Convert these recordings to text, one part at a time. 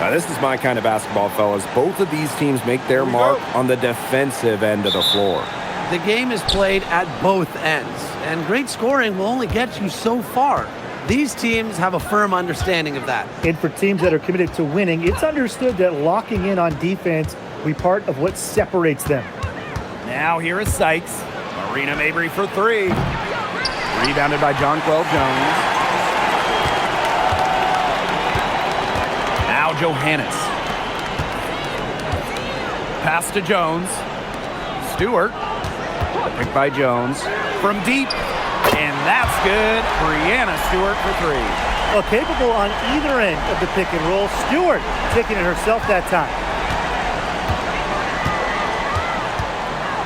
Now, this is my kind of basketball, fellas. Both of these teams make their mark on the defensive end of the floor. The game is played at both ends, and great scoring will only get you so far. These teams have a firm understanding of that. And for teams that are committed to winning, it's understood that locking in on defense will be part of what separates them. Now here is Sykes. Marina Mabry for three. Rebounded by Jonquel Jones. Now Johannes. Pass to Jones. Stewart. Picked by Jones. From deep. And that's good. Brianna Stewart for three. Well, capable on either end of the pick and roll. Stewart taking it herself that time.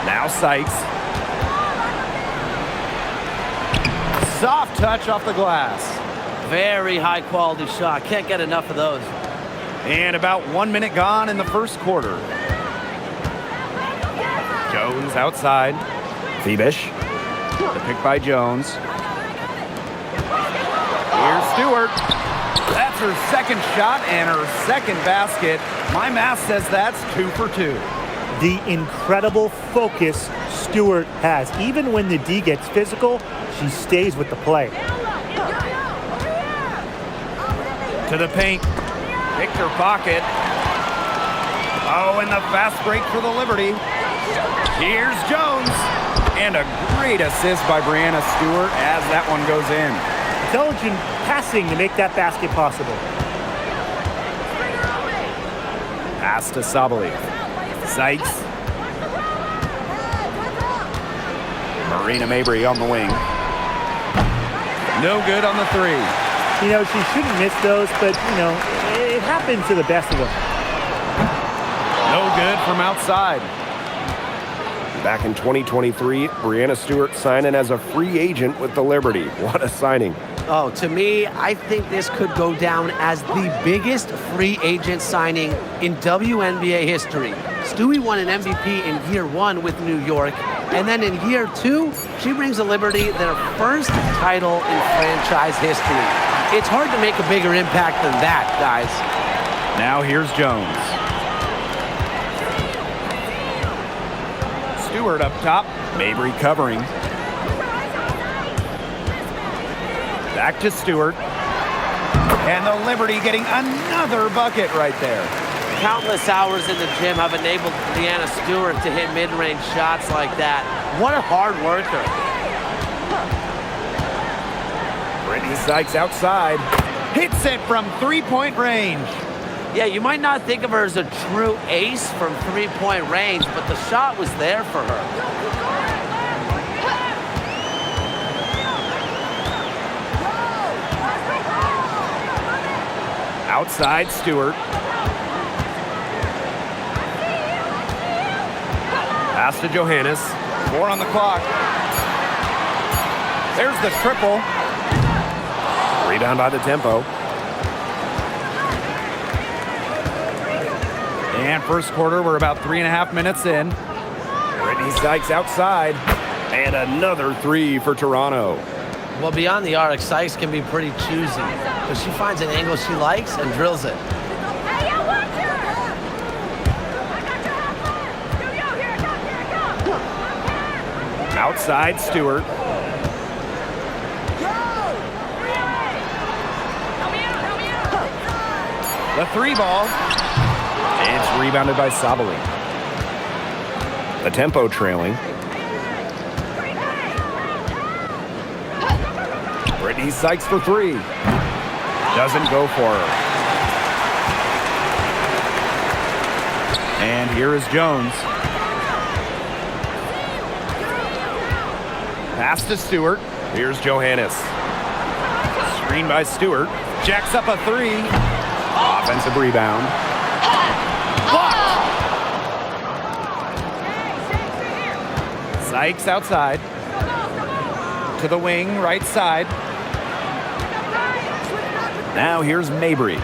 Now Sykes. Soft touch off the glass. Very high quality shot. Can't get enough of those. And about 1 minute gone in the first quarter. Jones outside. Phoebish. The pick by Jones. Here's Stewart. That's her second shot and her second basket. My math says that's 2 for 2. The incredible focus Stewart has. Even when the D gets physical, she stays with the play. To the paint. Picked her pocket. Oh, and the fast break for the Liberty. Here's Jones. And a great assist by Brianna Stewart as that one goes in. Intelligent passing to make that basket possible. Pass to Sabali. Sykes. Marina Mabry on the wing. No good on the three. You know, she shouldn't miss those, but, you know, it happens to the best of them. No good from outside. Back in 2023, Brianna Stewart signing as a free agent with the Liberty. What a signing. Oh, to me, I think this could go down as the biggest free agent signing in WNBA history. Stewie won an MVP in year 1 with New York, and then in year 2, she brings the Liberty their first title in franchise history. It's hard to make a bigger impact than that, guys. Now here's Jones. Stewart up top. Mabry covering. Back to Stewart. And the Liberty getting another bucket right there. Countless hours in the gym have enabled Brianna Stewart to hit mid-range shots like that. What a hard worker. Brittany Sykes outside. Hits it from three-point range. Yeah, you might not think of her as a true ace from three-point range, but the shot was there for her. Outside Stewart. Pass to Johannes. 4 on the clock. There's the triple. Rebound by the tempo. And first quarter, we're about 3.5 minutes in. Brittany Sykes outside. And another three for Toronto. Well, beyond the arc, Sykes can be pretty choosy, but she finds an angle she likes and drills it. Outside Stewart. The three ball. It's rebounded by Sabali. The tempo trailing. Brittany Sykes for three. Doesn't go for her. And here is Jones. Pass to Stewart. Here's Johannes. Screen by Stewart. Jacks up a three. Offensive rebound. Blocked. Sykes outside. To the wing, right side. Now here's Mabry.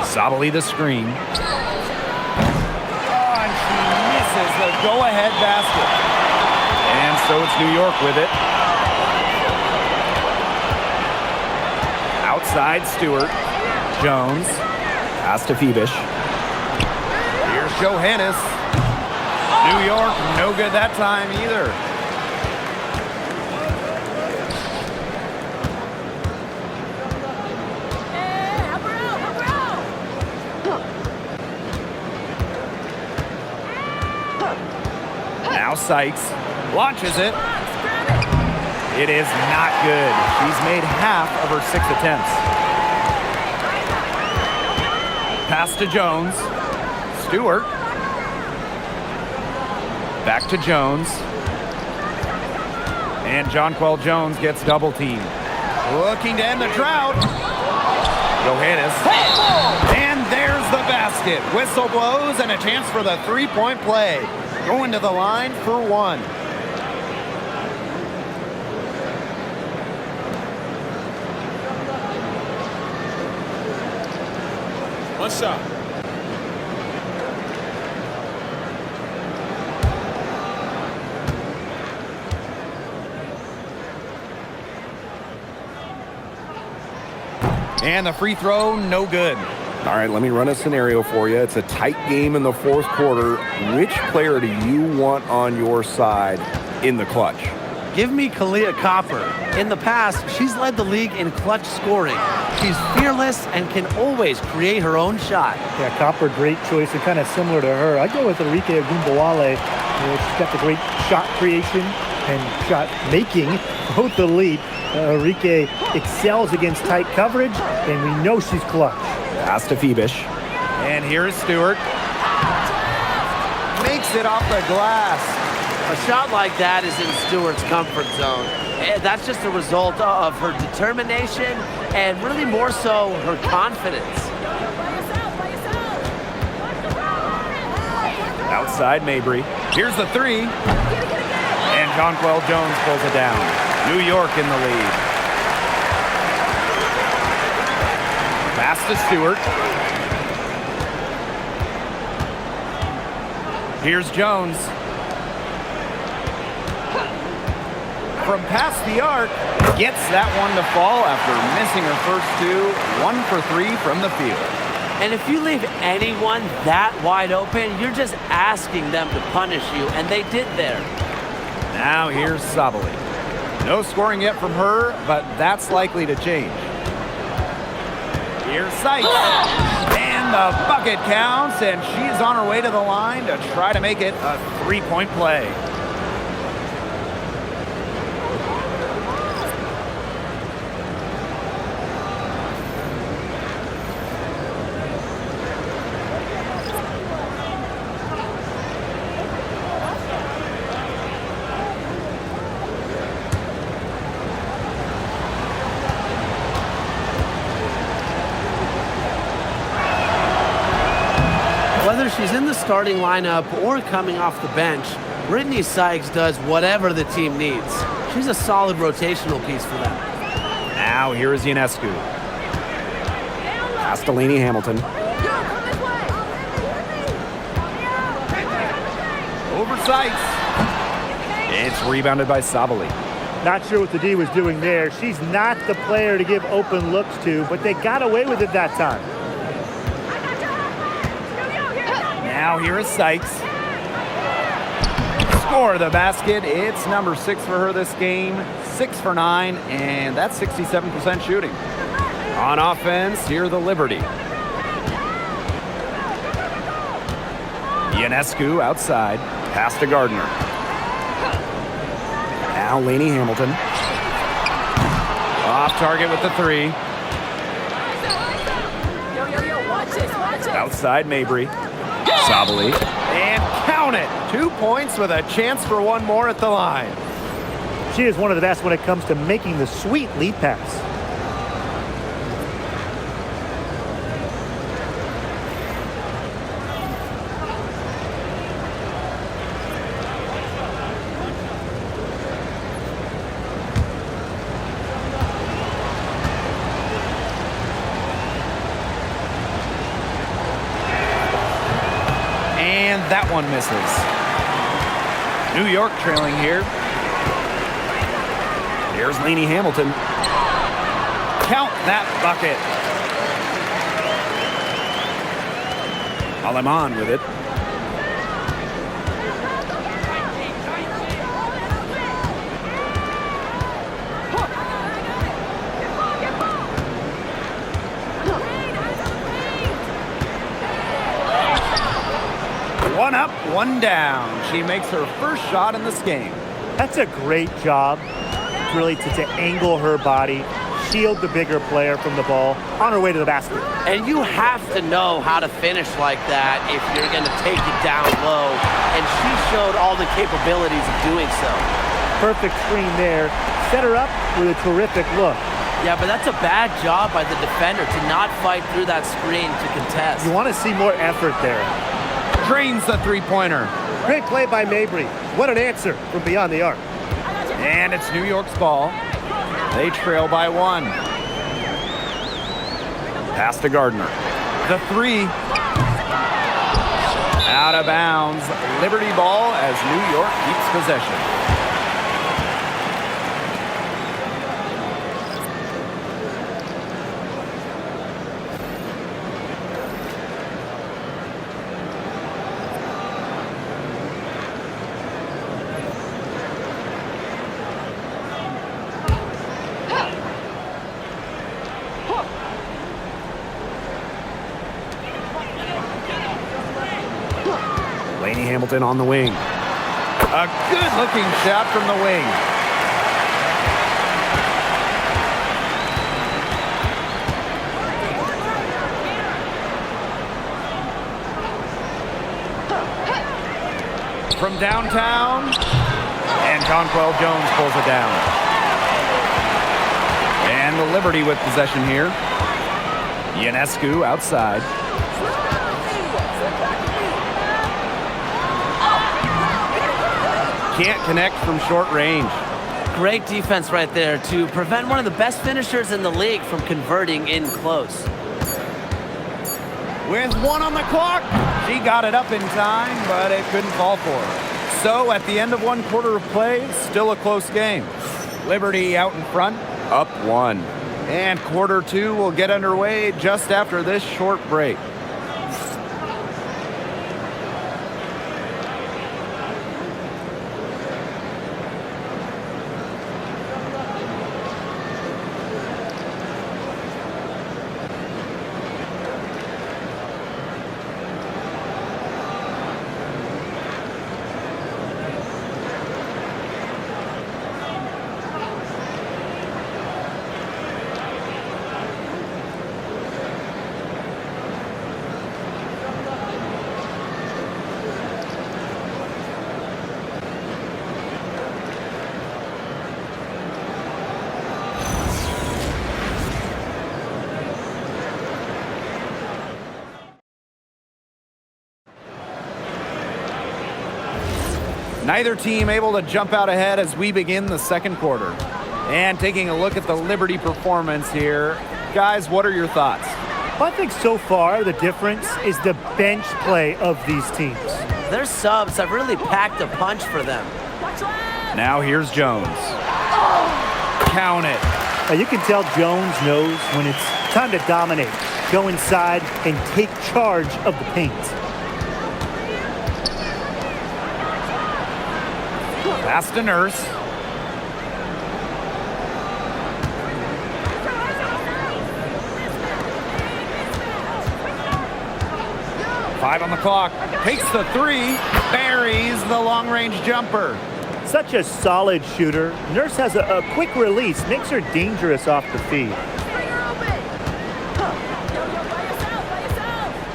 Sabali the screen. Oh, and she misses the go-ahead basket. And so it's New York with it. Outside Stewart. Jones. Pass to Phoebish. Johannes. New York, no good that time either. Now Sykes launches it. It is not good. She's made half of her 6 attempts. Pass to Jones. Stewart. Back to Jones. And Jonquel Jones gets double teamed. Looking to end the drought. Johannes. And there's the basket. Whistle blows and a chance for the three-point play. Going to the line for one. One shot. And the free throw, no good. All right, let me run a scenario for you. It's a tight game in the fourth quarter. Which player do you want on your side in the clutch? Give me Kalia Copper. In the past, she's led the league in clutch scoring. She's fearless and can always create her own shot. Yeah, Copper, great choice and kind of similar to her. I go with Enrique Agumbawale. She's got the great shot creation and shot making, both elite. Enrique excels against tight coverage, and we know she's clutch. Pass to Phoebish. And here's Stewart. Makes it off the glass. A shot like that is in Stewart's comfort zone. That's just a result of her determination and really more so her confidence. Outside Mabry. Here's the three. And Jonquel Jones pulls it down. New York in the lead. Pass to Stewart. Here's Jones. From past the arc, gets that one to fall after missing her first two. 1 for 3 from the field. And if you leave anyone that wide open, you're just asking them to punish you, and they did there. Now here's Sabali. No scoring yet from her, but that's likely to change. Here's Sykes. And the bucket counts, and she's on her way to the line to try to make it a three-point play. Whether she's in the starting lineup or coming off the bench, Brittany Sykes does whatever the team needs. She's a solid rotational piece for them. Now here is Ionescu. Pass to Lainey Hamilton. Over Sykes. It's rebounded by Sabali. Not sure what the D was doing there. She's not the player to give open looks to, but they got away with it that time. Now here is Sykes. Score the basket. It's number 6 for her this game. 6 for 9, and that's 67% shooting. On offense, here the Liberty. Ionescu outside. Pass to Gardner. Now Lainey Hamilton. Off target with the three. Outside Mabry. Sabali. And count it. 2 points with a chance for one more at the line. She is one of the best when it comes to making the sweet lead pass. And that one misses. New York trailing here. Here's Lainey Hamilton. Count that bucket. Aleman with it. One up, one down. She makes her first shot in this game. That's a great job, really, to angle her body, shield the bigger player from the ball on her way to the basket. And you have to know how to finish like that if you're going to take it down low. And she showed all the capabilities of doing so. Perfect screen there. Set her up with a terrific look. Yeah, but that's a bad job by the defender to not fight through that screen to contest. You want to see more effort there. Drains the three-pointer. Great play by Mabry. What an answer from beyond the arc. And it's New York's ball. They trail by 1. Pass to Gardner. The 3. Out of bounds. Liberty ball as New York keeps possession. Hamilton on the wing. A good-looking shot from the wing. From downtown, and Jonquel Jones pulls it down. And the Liberty with possession here. Ionescu outside. Can't connect from short range. Great defense right there to prevent one of the best finishers in the league from converting in close. With 1 on the clock, she got it up in time, but it couldn't fall for her. So at the end of 1 quarter of play, still a close game. Liberty out in front, up 1. And quarter 2 will get underway just after this short break. Neither team able to jump out ahead as we begin the second quarter. And taking a look at the Liberty performance here, guys, what are your thoughts? I think so far the difference is the bench play of these teams. Their subs have really packed a punch for them. Now here's Jones. Count it. Now you can tell Jones knows when it's time to dominate, go inside, and take charge of the paint. Pass to Nurse. Five on the clock. Takes the 3. Buries the long-range jumper. Such a solid shooter. Nurse has a quick release, makes her dangerous off the feed.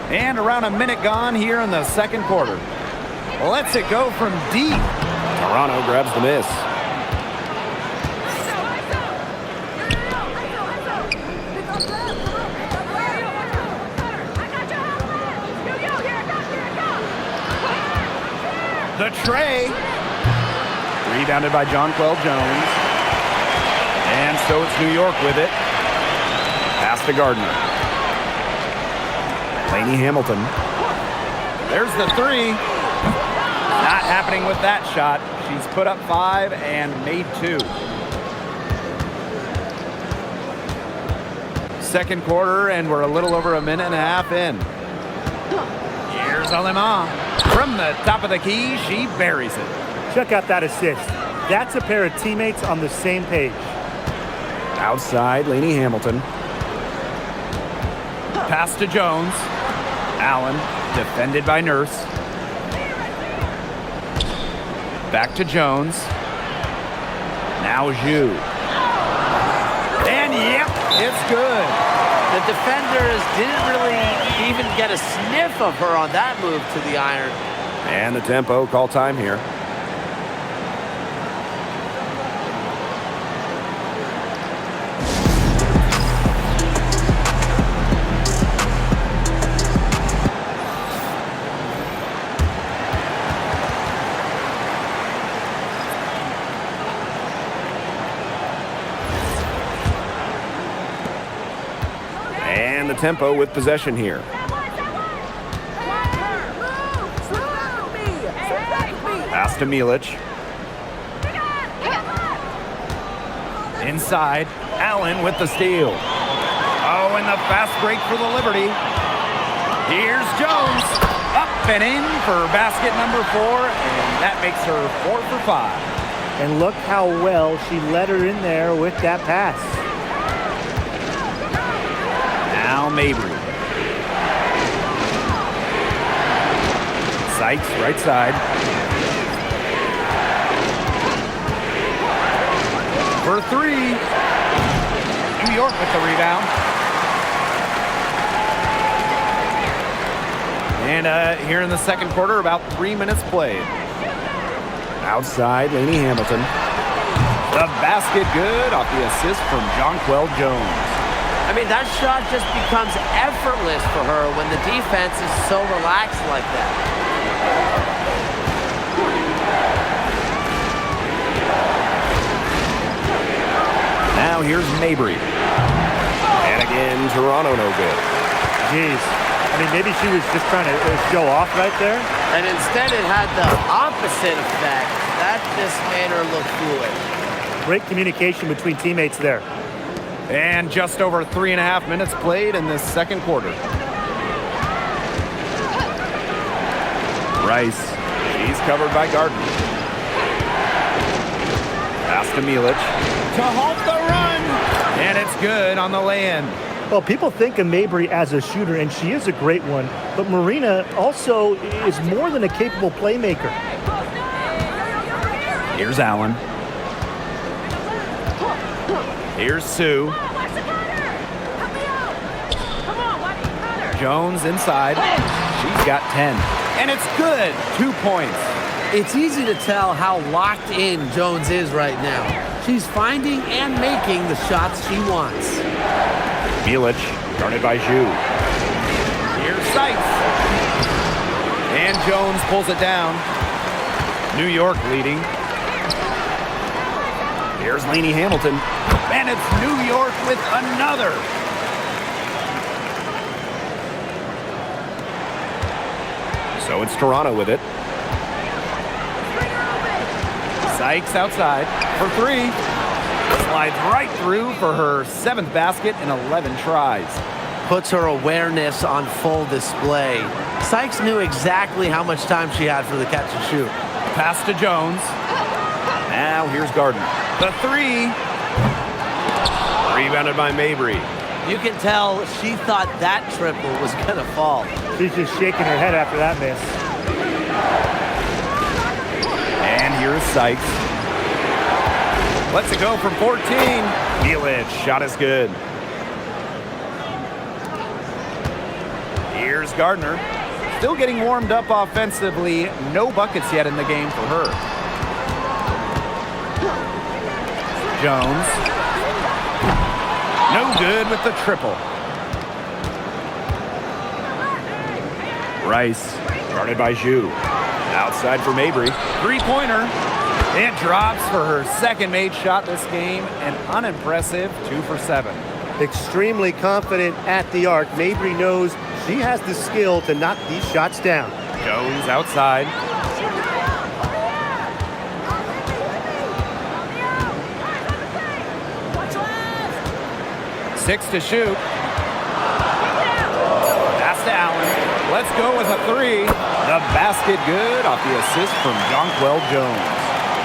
And around a minute gone here in the second quarter. Lets it go from deep. Toronto grabs the miss. The tray. Rebounded by Jonquel Jones. And so it's New York with it. Pass to Gardner. Lainey Hamilton. There's the 3. Not happening with that shot. She's put up 5 and made 2. Second quarter, and we're a little over a minute and a half in. Here's Alema. From the top of the key, she buries it. Check out that assist. That's a pair of teammates on the same page. Outside, Lainey Hamilton. Pass to Jones. Allen, defended by Nurse. Back to Jones. Now Zhu. And yep, it's good. The defenders didn't really even get a sniff of her on that move to the iron. And the tempo, call time here. And the tempo with possession here. Pass to Milic. Inside, Allen with the steal. Oh, and the fast break for the Liberty. Here's Jones. Up and in for basket number 4, and that makes her 4 for 5. And look how well she led her in there with that pass. Now Mabry. Sykes, right side. For 3. New York with the rebound. And here in the second quarter, about 3 minutes played. Outside, Lainey Hamilton. The basket good off the assist from Jonquel Jones. I mean, that shot just becomes effortless for her when the defense is so relaxed like that. Now here's Mabry. And again, Toronto no good. Jeez. I mean, maybe she was just trying to show off right there. And instead it had the opposite effect. That just made her look foolish. Great communication between teammates there. And just over 3.5 minutes played in this second quarter. Rice. She's covered by Gardner. Pass to Milic. To halt the run. And it's good on the lay-in. Well, people think of Mabry as a shooter, and she is a great one. But Marina also is more than a capable playmaker. Here's Allen. Here's Sue. Jones inside. She's got 10. And it's good. 2 points. It's easy to tell how locked in Jones is right now. She's finding and making the shots she wants. Milic, guarded by Zhu. Here's Sykes. And Jones pulls it down. New York leading. Here's Lainey Hamilton. And it's New York with another. So it's Toronto with it. Sykes outside for 3. Slides right through for her 7th basket in 11 tries. Puts her awareness on full display. Sykes knew exactly how much time she had for the catch and shoot. Pass to Jones. Now here's Gardner. The 3. Rebounded by Mabry. You can tell she thought that triple was going to fall. She's just shaking her head after that miss. And here's Sykes. Lets it go from 14. Milic, shot is good. Here's Gardner. Still getting warmed up offensively. No buckets yet in the game for her. Jones. No good with the triple. Rice, guarded by Zhu. Outside for Mabry. 3-pointer. It drops for her second made shot this game. An unimpressive 2 for 7. Extremely confident at the arc. Mabry knows she has the skill to knock these shots down. Jones outside. Six to shoot. Pass to Allen. Let's go with a 3. The basket good off the assist from Jonquel Jones.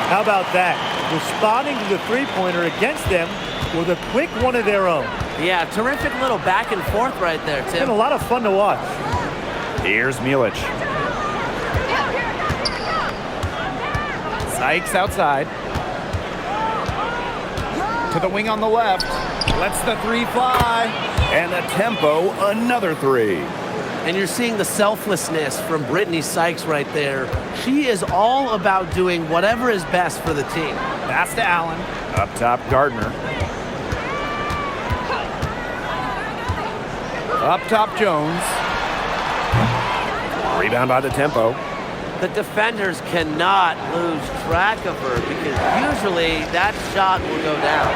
How about that? Responding to the three-pointer against them with a quick one of their own. Yeah, terrific little back and forth right there, Tim. Been a lot of fun to watch. Here's Milic. Sykes outside. To the wing on the left. Lets the three fly. And the tempo, another three. And you're seeing the selflessness from Brittany Sykes right there. She is all about doing whatever is best for the team. Pass to Allen. Up top, Gardner. Up top, Jones. Rebound by the tempo. The defenders cannot lose track of her because usually that shot will go down.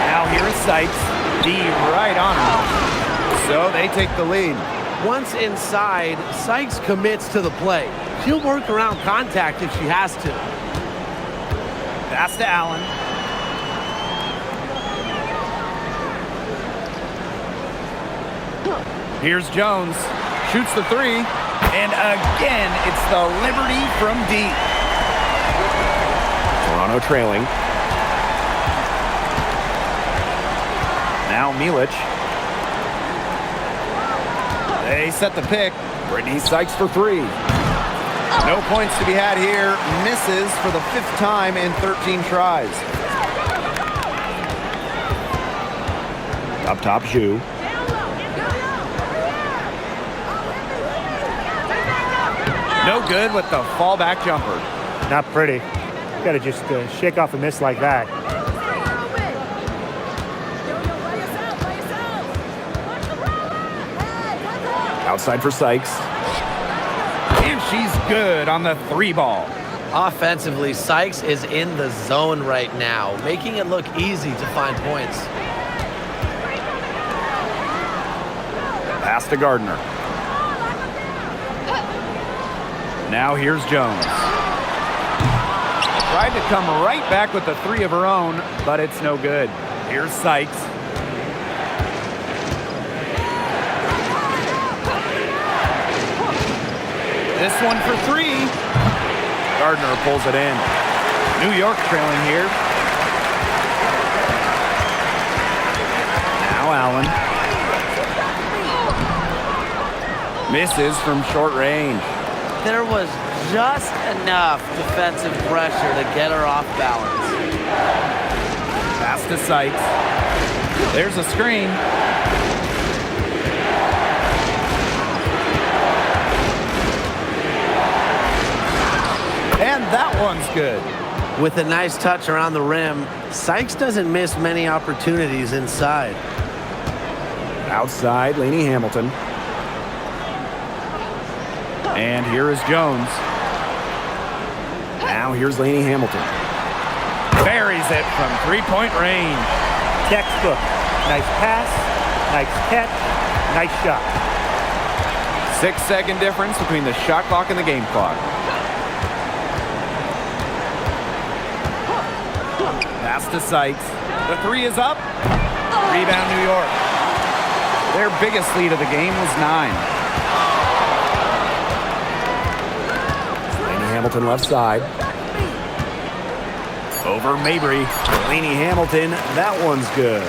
Now here is Sykes. D right on her. So they take the lead. Once inside, Sykes commits to the play. She'll work around contact if she has to. Pass to Allen. Here's Jones. Shoots the three. And again, it's the Liberty from deep. Toronto trailing. Now Milic. They set the pick. Brittany Sykes for three. No points to be had here. Misses for the 5th time in 13 tries. Up top, Zhu. No good with the fallback jumper. Not pretty. Got to just shake off a miss like that. Outside for Sykes. And she's good on the 3-ball. Offensively, Sykes is in the zone right now, making it look easy to find points. Pass to Gardner. Now here's Jones. Tried to come right back with the 3 of her own, but it's no good. Here's Sykes. This one for 3. Gardner pulls it in. New York trailing here. Now Allen. Misses from short range. There was just enough defensive pressure to get her off balance. Pass to Sykes. There's a screen. And that one's good. With a nice touch around the rim, Sykes doesn't miss many opportunities inside. Outside, Lainey Hamilton. And here is Jones. Now here's Lainey Hamilton. Buries it from 3-point range. Textbook. Nice pass, nice catch, nice shot. 6-second difference between the shot clock and the game clock. Pass to Sykes. The 3 is up. Rebound New York. Their biggest lead of the game was 9. Hamilton left side. Over Mabry. Lainey Hamilton, that one's good.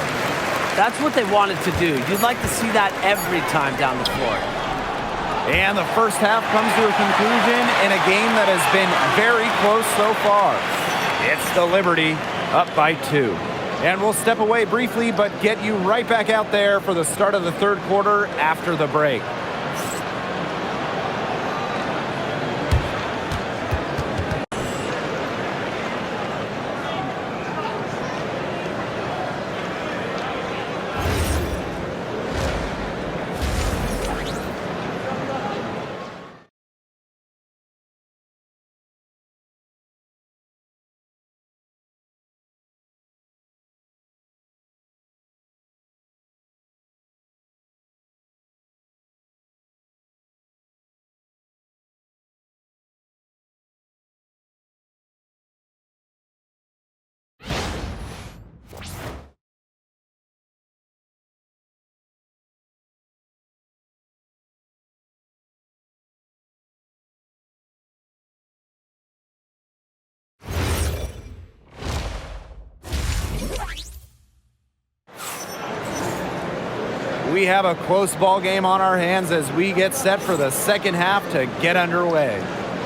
That's what they wanted to do. You'd like to see that every time down the floor. And the first half comes to a conclusion in a game that has been very close so far. It's the Liberty up by 2. And we'll step away briefly, but get you right back out there for the start of the 3rd quarter after the break. We have a close ball game on our hands as we get set for the second half to get underway.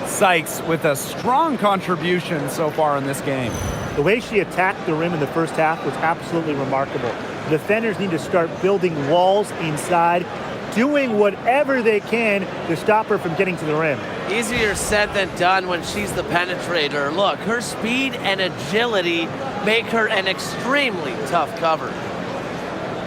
Sykes with a strong contribution so far in this game. The way she attacked the rim in the first half was absolutely remarkable. Defenders need to start building walls inside, doing whatever they can to stop her from getting to the rim. Easier said than done when she's the penetrator. Look, her speed and agility make her an extremely tough cover.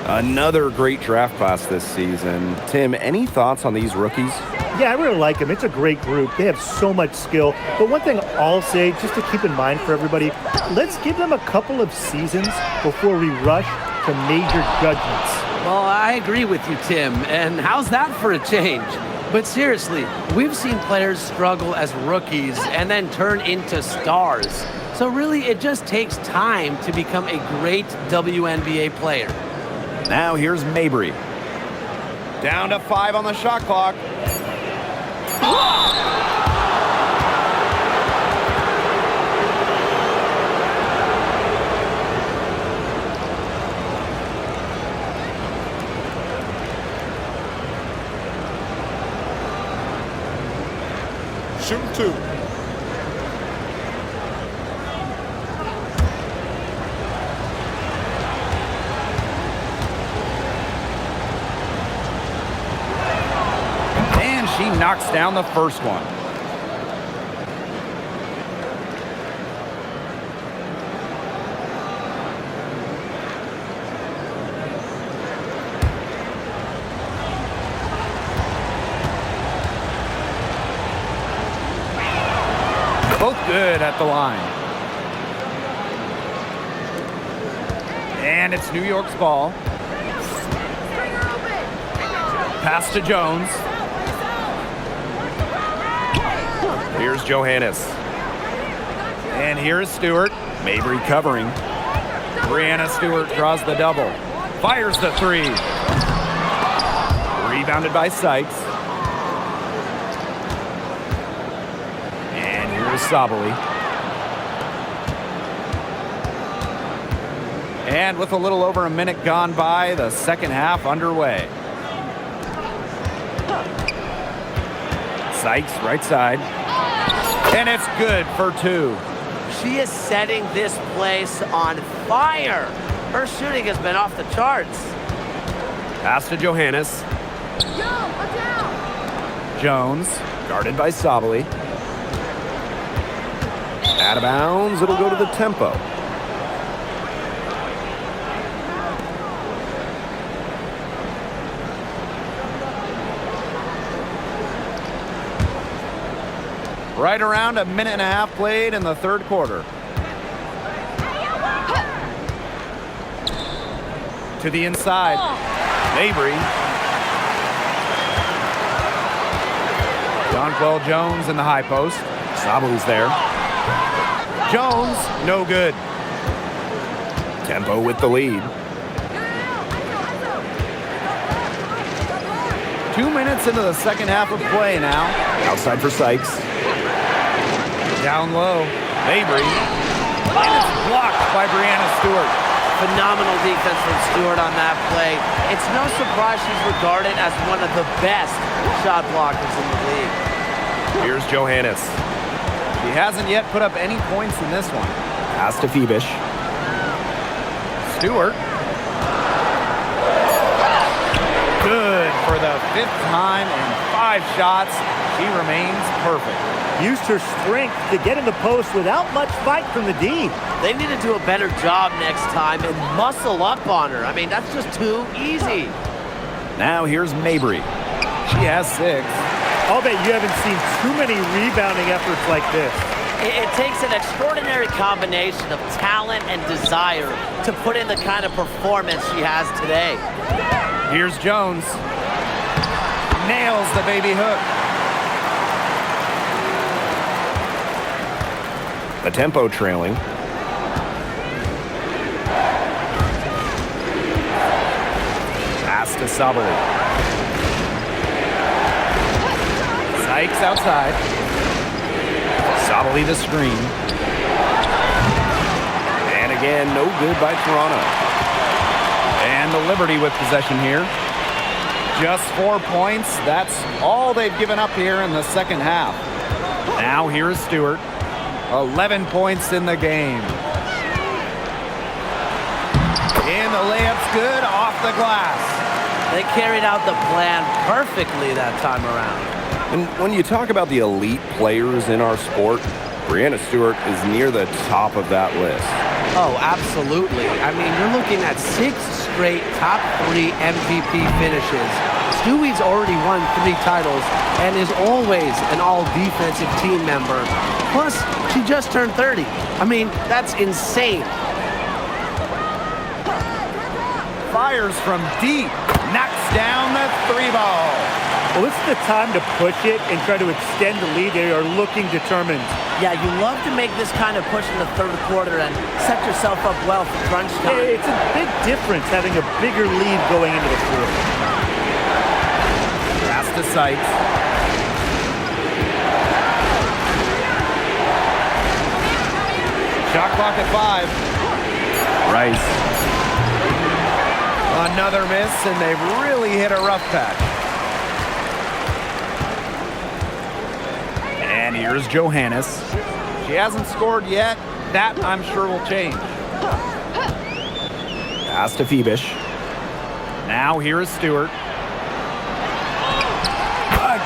Another great draft class this season. Tim, any thoughts on these rookies? Yeah, I really like them. It's a great group. They have so much skill. But one thing I'll say, just to keep in mind for everybody, let's give them a couple of seasons before we rush to major judgments. Well, I agree with you, Tim. And how's that for a change? But seriously, we've seen players struggle as rookies and then turn into stars. So really, it just takes time to become a great WNBA player. Now here's Mabry. Down to 5 on the shot clock. Shoot 2. And she knocks down the first one. Both good at the line. And it's New York's ball. Pass to Jones. Here's Johannes. And here is Stewart. Mabry covering. Brianna Stewart draws the double. Fires the 3. Rebounded by Sykes. Sabally. And with a little over a minute gone by, the second half underway. Sykes, right side. And it's good for 2. She is setting this place on fire. Her shooting has been off the charts. Pass to Johannes. Jones, guarded by Sabally. Out of bounds, it'll go to the tempo. Right around a minute and a half played in the third quarter. To the inside. Mabry. Donquel Jones in the high post. Sabaly's there. Jones, no good. Tempo with the lead. 2 minutes into the second half of play now. Outside for Sykes. Down low, Mabry. And it's blocked by Brianna Stewart. Phenomenal defense from Stewart on that play. It's no surprise she's regarded as one of the best shot blockers in the league. Here's Johannes. He hasn't yet put up any points in this one. Pass to Phoebish. Stewart. Good for the 5th time in 5 shots. She remains perfect. Used her strength to get in the post without much fight from the D. They need to do a better job next time and muscle up on her. I mean, that's just too easy. Now here's Mabry. She has 6. I'll bet you haven't seen too many rebounding efforts like this. It takes an extraordinary combination of talent and desire to put in the kind of performance she has today. Here's Jones. Nails the baby hook. The tempo trailing. Pass to Sabally. Sykes outside. Sabally the screen. And again, no good by Toronto. And the Liberty with possession here. Just 4 points. That's all they've given up here in the second half. Now here's Stewart. 11 points in the game. And the layup's good off the glass. They carried out the plan perfectly that time around. And when you talk about the elite players in our sport, Breanna Stewart is near the top of that list. Oh, absolutely. I mean, you're looking at 6 straight top 3 MVP finishes. Stewie's already won 3 titles and is always an all-defensive team member. Plus, she just turned 30. I mean, that's insane. Fires from deep. Knocks down the 3-ball. Well, this is the time to push it and try to extend the lead. They are looking determined. Yeah, you love to make this kind of push in the third quarter and set yourself up well for crunch time. It's a big difference having a bigger lead going into the fourth. Pass to Sykes. Shot clock at 5. Rice. Another miss, and they've really hit a rough patch. And here's Johannes. She hasn't scored yet. That, I'm sure, will change. Pass to Phoebish. Now here is Stewart.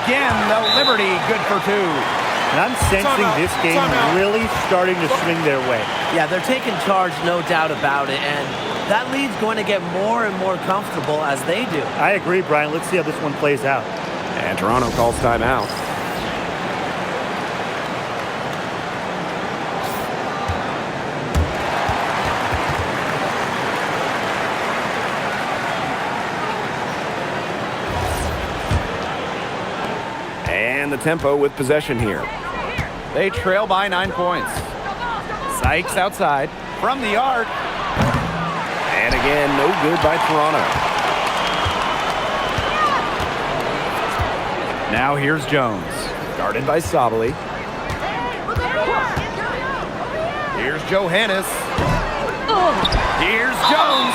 Again, the Liberty, good for 2. And I'm sensing this game really starting to swing their way. Yeah, they're taking charge, no doubt about it, and that lead's going to get more and more comfortable as they do. I agree, Brian. Let's see how this one plays out. And Toronto calls timeout. And the tempo with possession here. They trail by 9 points. Sykes outside from the arc. And again, no good by Toronto. Now here's Jones. Guarded by Sabali. Here's Johannes. Here's Jones.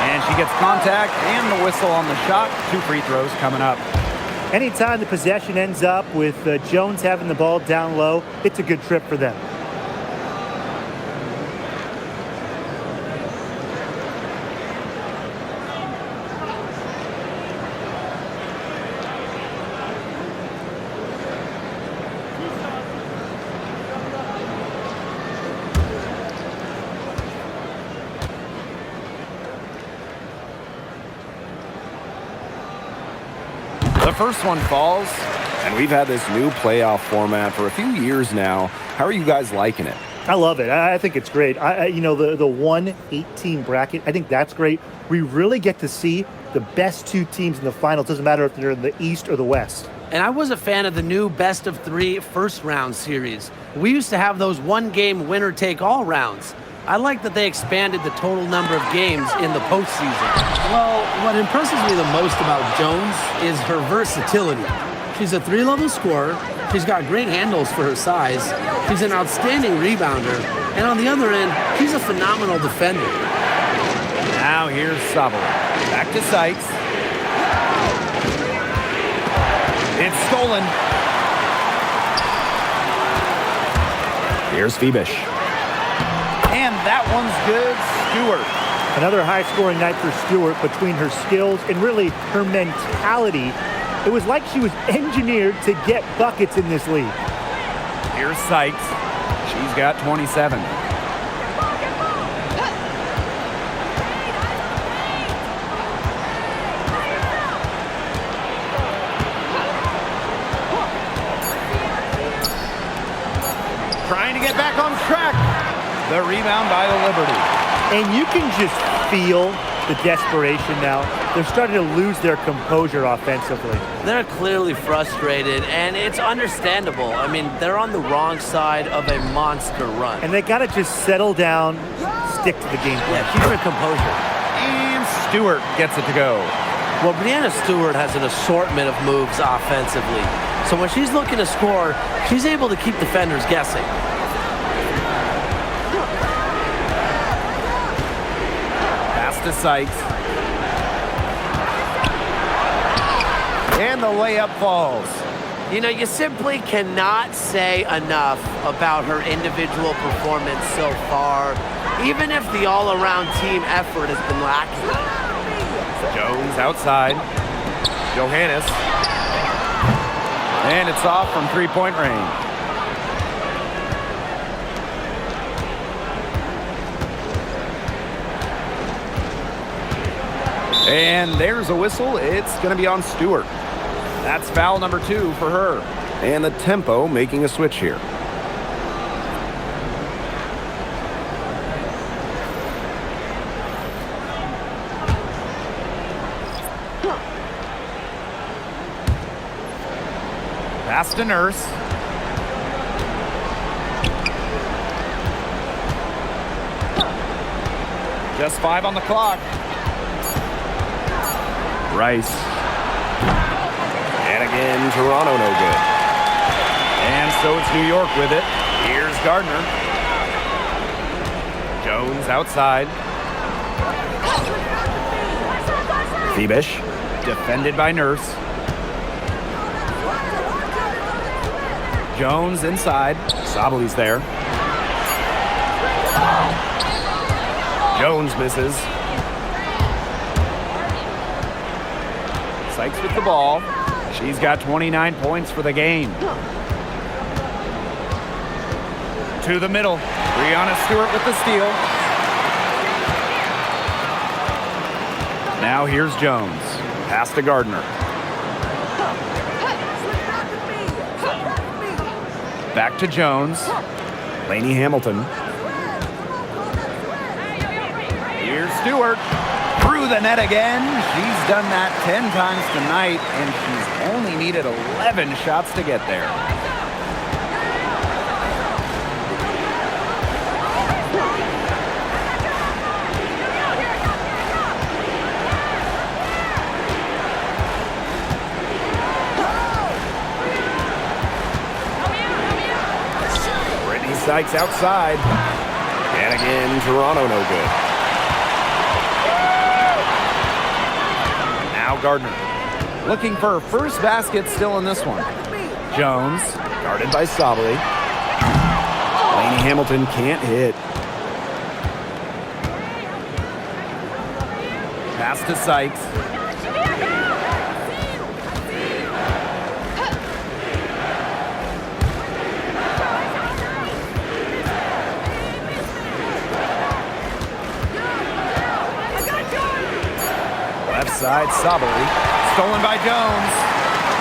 And she gets contact and the whistle on the shot. 2 free throws coming up. Anytime the possession ends up with Jones having the ball down low, it's a good trip for them. The first one falls. And we've had this new playoff format for a few years now. How are you guys liking it? I love it. I think it's great. You know, the 1-18 bracket, I think that's great. We really get to see the best 2 teams in the finals. Doesn't matter if they're in the East or the West. And I was a fan of the new best-of-3 first-round series. We used to have those one-game winner-take-all rounds. I like that they expanded the total number of games in the postseason. Well, what impresses me the most about Jones is her versatility. She's a 3-level scorer. She's got great handles for her size. She's an outstanding rebounder. And on the other end, she's a phenomenal defender. Now here's Sabali. Back to Sykes. It's stolen. Here's Phoebish. And that one's good. Stewart. Another high-scoring night for Stewart. Between her skills and really her mentality, it was like she was engineered to get buckets in this league. Here's Sykes. She's got 27. Trying to get back on track. The rebound by the Liberty. And you can just feel the desperation now. They're starting to lose their composure offensively. They're clearly frustrated, and it's understandable. I mean, they're on the wrong side of a monster run. And they got to just settle down, stick to the game plan. Yeah, keep their composure. And Stewart gets it to go. Well, Breanna Stewart has an assortment of moves offensively. So when she's looking to score, she's able to keep defenders guessing. Pass to Sykes. And the layup falls. You know, you simply cannot say enough about her individual performance so far, even if the all-around team effort has been lacking. Jones outside. Johannes. And it's off from three-point range. And there's a whistle. It's going to be on Stewart. That's foul number 2 for her. And the tempo making a switch here. Pass to Nurse. Just 5 on the clock. Rice. And again, Toronto no good. And so it's New York with it. Here's Gardner. Jones outside. Fibish. Defended by Nurse. Jones inside. Sabli's there. Jones misses. Sykes with the ball. She's got 29 points for the game. To the middle. Breanna Stewart with the steal. Now here's Jones. Pass to Gardner. Back to Jones. Lainey Hamilton. Here's Stewart. Through the net again. She's done that 10 times tonight, and she's only needed 11 shots to get there. Brittany Sykes outside. And again, Toronto no good. Gardner looking for her first basket still in this one. Jones guarded by Sabli. Lainey Hamilton can't hit. Pass to Sykes. Left side, Sabali. Stolen by Jones.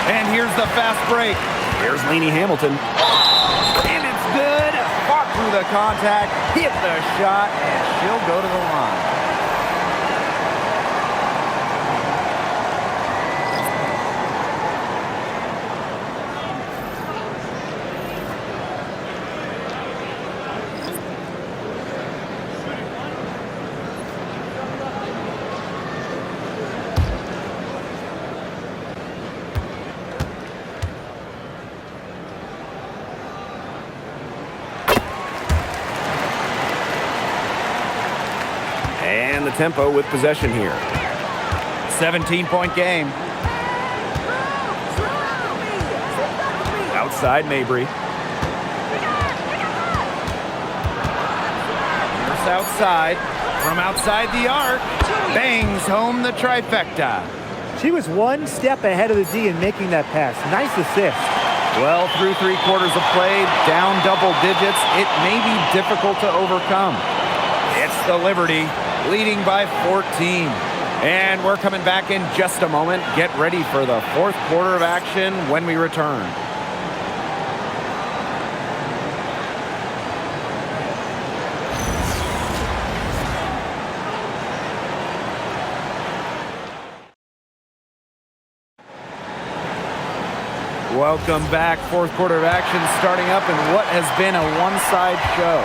And here's the fast break. Here's Lainey Hamilton. And it's good. Fought through the contact, hit the shot, and she'll go to the line. And the tempo with possession here. 17-point game. Outside Mabry. Nurse outside. From outside the arc. Bangs home the trifecta. She was one step ahead of the D in making that pass. Nice assist. Well, through 3 quarters of play, down double digits, it may be difficult to overcome. It's the Liberty, leading by 14. And we're coming back in just a moment. Get ready for the 4th quarter of action when we return. Welcome back. 4th quarter of action starting up in what has been a one-side show.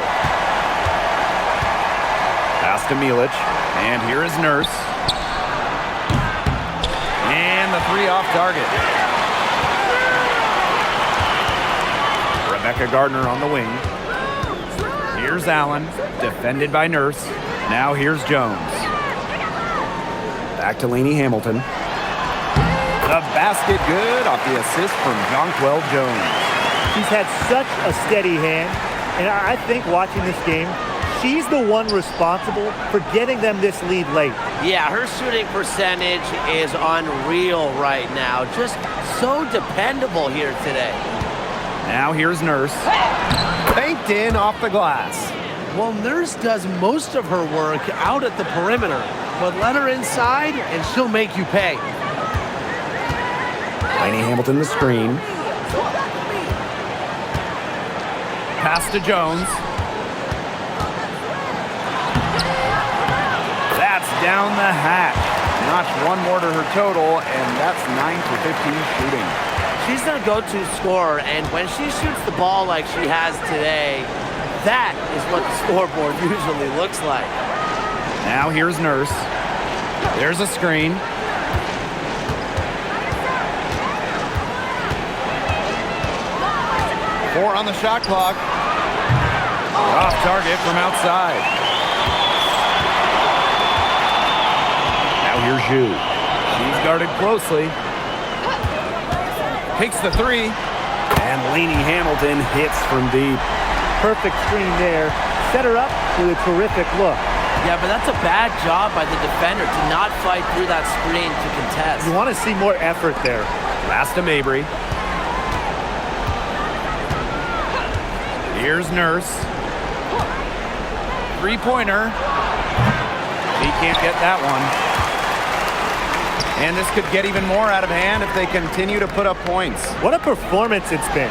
Pass to Milic, and here is Nurse. And the 3 off target. Rebecca Gardner on the wing. Here's Allen, defended by Nurse. Now here's Jones. Back to Lainey Hamilton. The basket good off the assist from Jonquel Jones. She's had such a steady hand, and I think watching this game, she's the one responsible for getting them this lead late. Yeah, her shooting percentage is unreal right now. Just so dependable here today. Now here's Nurse. Banked in off the glass. Well, Nurse does most of her work out at the perimeter, but let her inside and she'll make you pay. Lainey Hamilton the screen. Pass to Jones. That's down the hatch. Notch one more to her total, and that's 9 for 15 shooting. She's their go-to scorer, and when she shoots the ball like she has today, that is what the scoreboard usually looks like. Now here's Nurse. There's a screen. Four on the shot clock. Off target from outside. Now here's Zhu. She's guarded closely. Takes the three. And Lainey Hamilton hits from deep. Perfect screen there. Set her up with a terrific look. Yeah, but that's a bad job by the defender to not fight through that screen to contest. You want to see more effort there. Pass to Mabry. Here's Nurse. Three-pointer. He can't get that one. And this could get even more out of hand if they continue to put up points. What a performance it's been.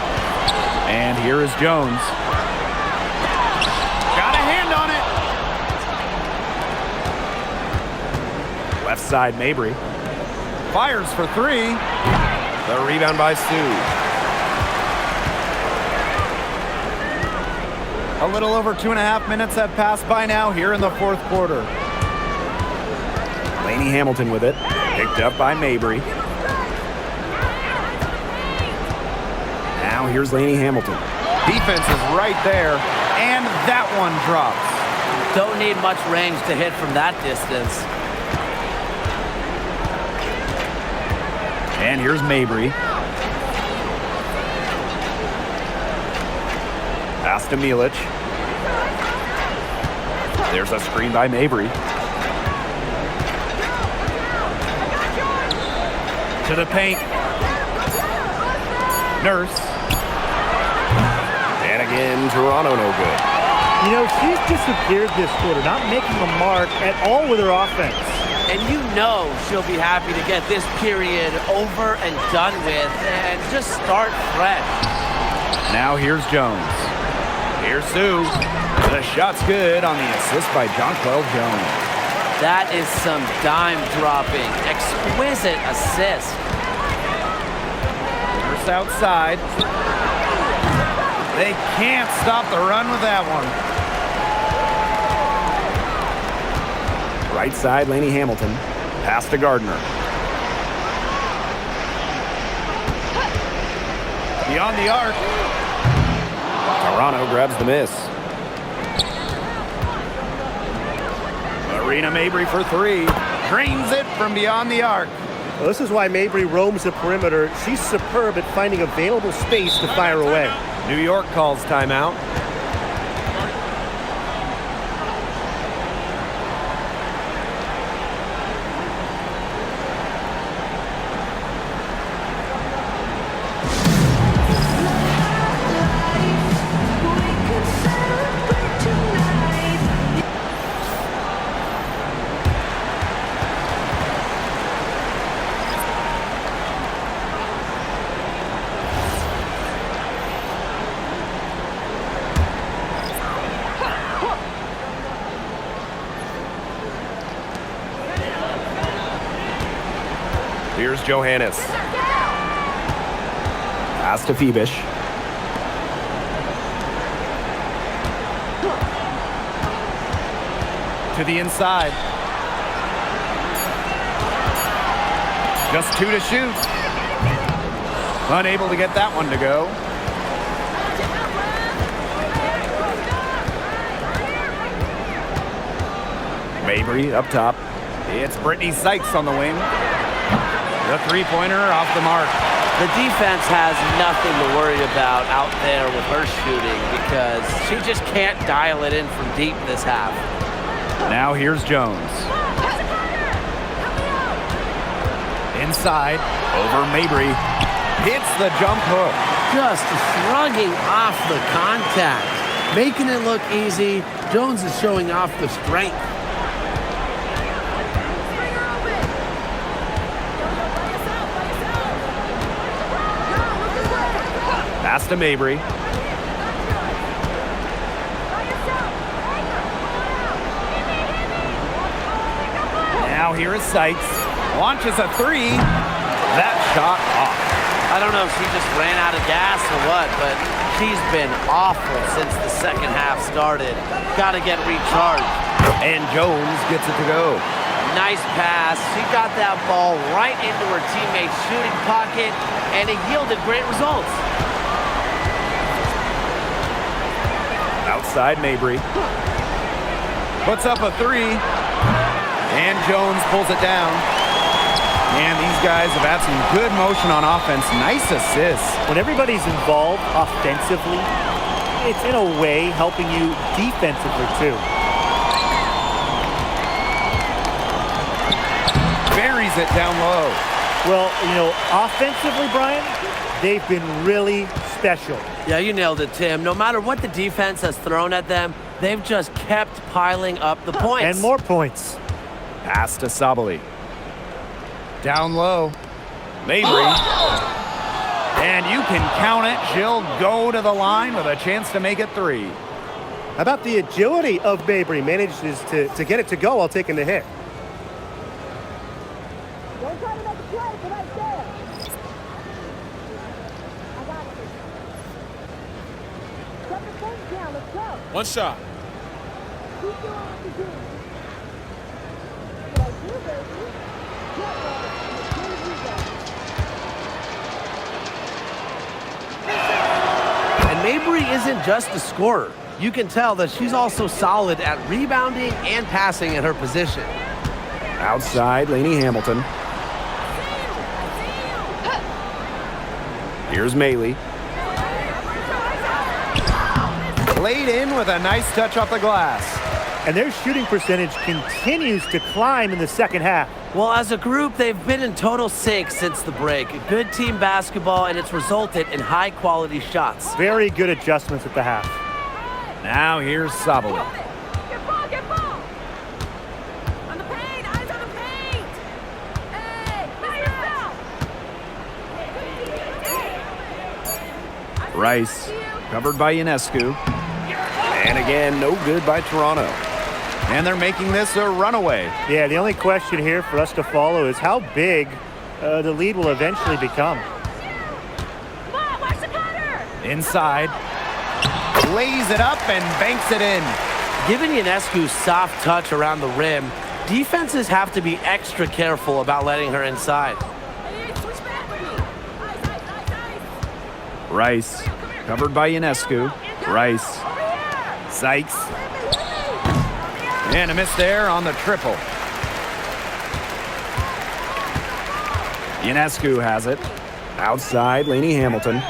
And here is Jones. Got a hand on it. Left side, Mabry. Fires for three. The rebound by Sue. A little over 2.5 minutes have passed by now here in the fourth quarter. Lainey Hamilton with it. Picked up by Mabry. Now here's Lainey Hamilton. Defense is right there, and that one drops. Don't need much range to hit from that distance. And here's Mabry. Pass to Milic. There's a screen by Mabry. To the paint. Nurse. And again, Toronto no good. You know, she's disappeared this quarter, not making a mark at all with her offense. And you know she'll be happy to get this period over and done with and just start fresh. Now here's Jones. Here's Sue. The shot's good on the assist by Jonquel Jones. That is some dime dropping, exquisite assist. Nurse outside. They can't stop the run with that one. Right side, Lainey Hamilton. Pass to Gardner. Beyond the arc. Toronto grabs the miss. Marina Mabry for three. Drains it from beyond the arc. Well, this is why Mabry roams the perimeter. She's superb at finding available space to fire away. New York calls timeout. Here's Johannes. Pass to Phoebish. To the inside. Just two to shoot. Unable to get that one to go. Mabry up top. It's Brittany Sykes on the wing. The three-pointer off the mark. The defense has nothing to worry about out there with her shooting because she just can't dial it in from deep this half. Now here's Jones. Inside, over Mabry. Hits the jump hook. Just shrugging off the contact. Making it look easy. Jones is showing off the strength. Pass to Mabry. Now here is Sykes. Launches a three. That shot off. I don't know if she just ran out of gas or what, but she's been awful since the second half started. Got to get recharged. And Jones gets it to go. Nice pass. She got that ball right into her teammate's shooting pocket, and it yielded great results. Outside Mabry. Puts up a three. And Jones pulls it down. And these guys have had some good motion on offense. Nice assists. When everybody's involved offensively, it's in a way helping you defensively too. Buries it down low. Well, you know, offensively, Brian, they've been really special. Yeah, you nailed it, Tim. No matter what the defense has thrown at them, they've just kept piling up the points. And more points. Pass to Sabali. Down low. Mabry. And you can count it. She'll go to the line with a chance to make it three. How about the agility of Mabry? Manages to get it to go while taking the hit. Don't try to make a play, but right there. I got it. Set the pace down. Let's go. One shot. Keep doing what you're doing. Like you, baby. Get one. Here you go. And Mabry isn't just a scorer. You can tell that she's also solid at rebounding and passing at her position. Outside, Lainey Hamilton. Here's Maley. Laid in with a nice touch off the glass. And their shooting percentage continues to climb in the second half. Well, as a group, they've been in total sync since the break. Good team basketball, and it's resulted in high-quality shots. Very good adjustments at the half. Now here's Sabali. Get ball, get ball. On the paint, eyes on the paint. Hey, play yourself. Rice, covered by Ionescu. And again, no good by Toronto. And they're making this a runaway. Yeah, the only question here for us to follow is how big the lead will eventually become. Come on, watch the cutter. Inside. Lays it up and banks it in. Given Ionescu's soft touch around the rim, defenses have to be extra careful about letting her inside. Hey, switch back with me. Ice. Rice, covered by Ionescu. Rice, Over here. Sykes. And a miss there on the triple. Ionescu has it. Outside, Lainey Hamilton.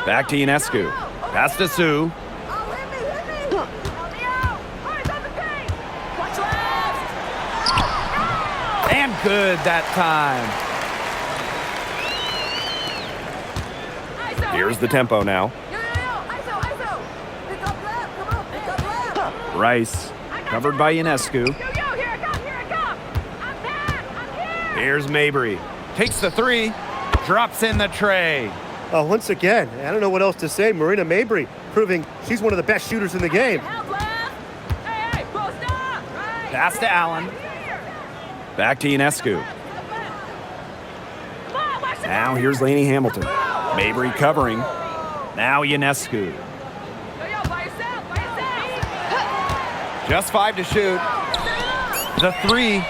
Back to Ionescu. Pass to Sue. Oh, hit me. Help me out. Eyes on the paint. Watch left. And good that time. ISO. Here's the tempo now. Yo. ISO. Pick up left. Come on, pick up left. Rice, covered by Ionescu. Yo, here I come. I'm back. I'm here. Here's Mabry. Takes the three. Drops in the tray. Once again, I don't know what else to say. Marina Mabry proving she's one of the best shooters in the game. Help left. Hey, post up. Right. Pass to Allen. Back to Ionescu. Come on, watch the Now here's Lainey Hamilton. Mabry covering. Now Ionescu. Yo, by yourself. Just 5 to shoot. The three.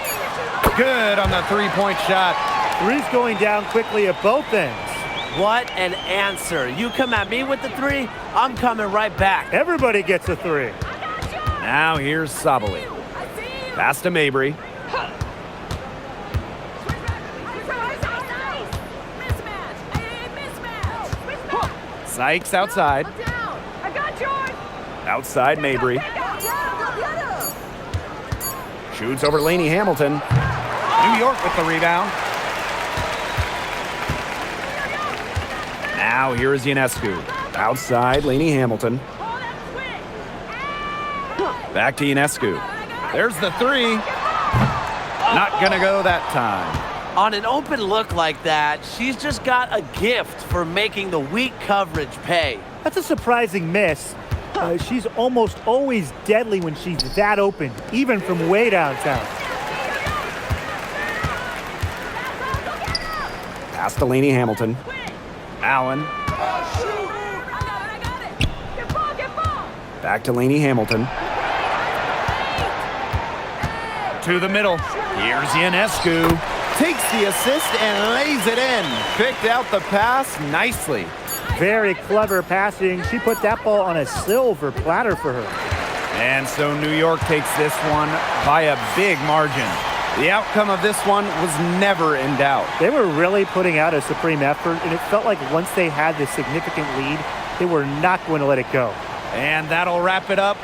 Good on the three-point shot. Three's going down quickly at both ends. What an answer. You come at me with the three, I'm coming right back. Everybody gets a three. Now here's Sabali. Pass to Mabry. Sykes outside. Look down. I got yours. Outside Mabry. Shoots over Lainey Hamilton. New York with the rebound. Now here is Ionescu. Outside Lainey Hamilton. Back to Ionescu. There's the three. Not gonna go that time. On an open look like that, she's just got a gift for making the weak coverage pay. That's a surprising miss. She's almost always deadly when she's that open, even from way downtown. Pass to Lainey Hamilton. Allen. Back to Lainey Hamilton. To the middle. Here's Ionescu. Takes the assist and lays it in. Picked out the pass nicely. Very clever passing. She put that ball on a silver platter for her. And so New York takes this one by a big margin. The outcome of this one was never in doubt. They were really putting out a supreme effort, and it felt like once they had this significant lead, they were not going to let it go. And that'll wrap it up